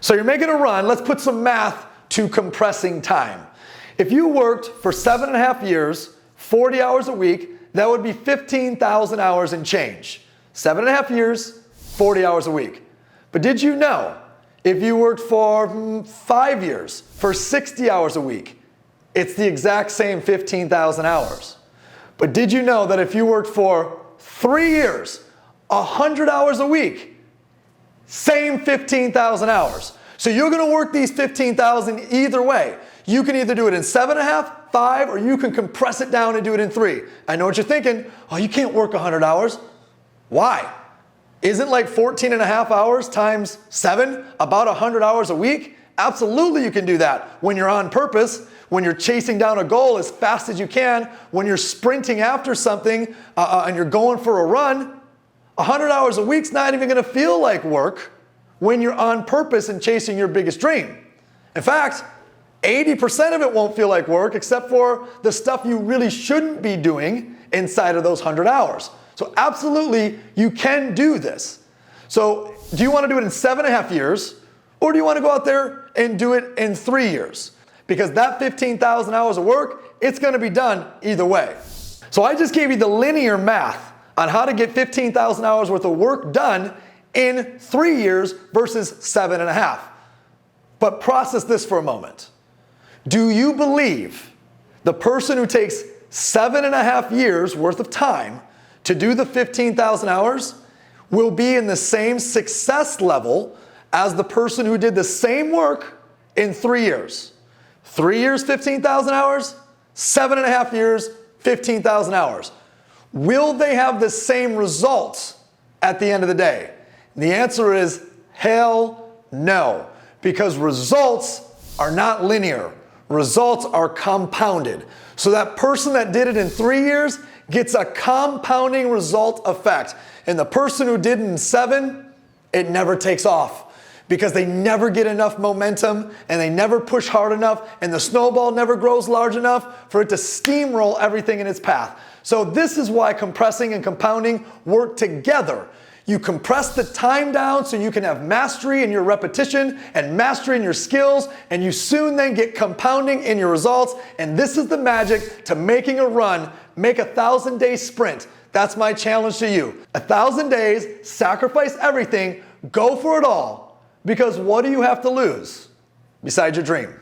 So you're making a run. Let's put some math to compressing time. If you worked for 7.5 years, 40 hours a week, that would be 15,000 hours and change. 7.5 years, 40 hours a week. But did you know if you worked for 5 years, for 60 hours a week, it's the exact same 15,000 hours. But did you know that if you worked for 3 years, 100 hours a week, same 15,000 hours. So you're gonna work these 15,000 either way. You can either do it in 7.5, 5, or you can compress it down and do it in 3. I know what you're thinking, oh, you can't work 100 hours. Why? Isn't like 14.5 hours times 7 about 100 hours a week? Absolutely you can do that when you're on purpose, when you're chasing down a goal as fast as you can, when you're sprinting after something and you're going for a run. 100 hours a week's not even gonna feel like work when you're on purpose and chasing your biggest dream. In fact, 80% of it won't feel like work except for the stuff you really shouldn't be doing inside of those 100 hours. So absolutely, you can do this. So do you want to do it in 7.5 years, or do you want to go out there and do it in 3 years? Because that 15,000 hours of work, it's going to be done either way. So I just gave you the linear math on how to get 15,000 hours worth of work done in 3 years versus 7.5. But process this for a moment. Do you believe the person who takes 7.5 years worth of time to do the 15,000 hours will be in the same success level as the person who did the same work in 3 years? 3 years, 15,000 hours, 7.5 years, 15,000 hours. Will they have the same results at the end of the day? And the answer is hell no, because results are not linear. Results are compounded. So that person that did it in 3 years gets a compounding result effect. And the person who did it in 7, it never takes off because they never get enough momentum and they never push hard enough and the snowball never grows large enough for it to steamroll everything in its path. So this is why compressing and compounding work together. You compress the time down so you can have mastery in your repetition and mastery in your skills, and you soon then get compounding in your results. And this is the magic to making a run. Make a 1,000-day sprint. That's my challenge to you. 1,000 days, sacrifice everything, go for it all, because what do you have to lose besides your dream?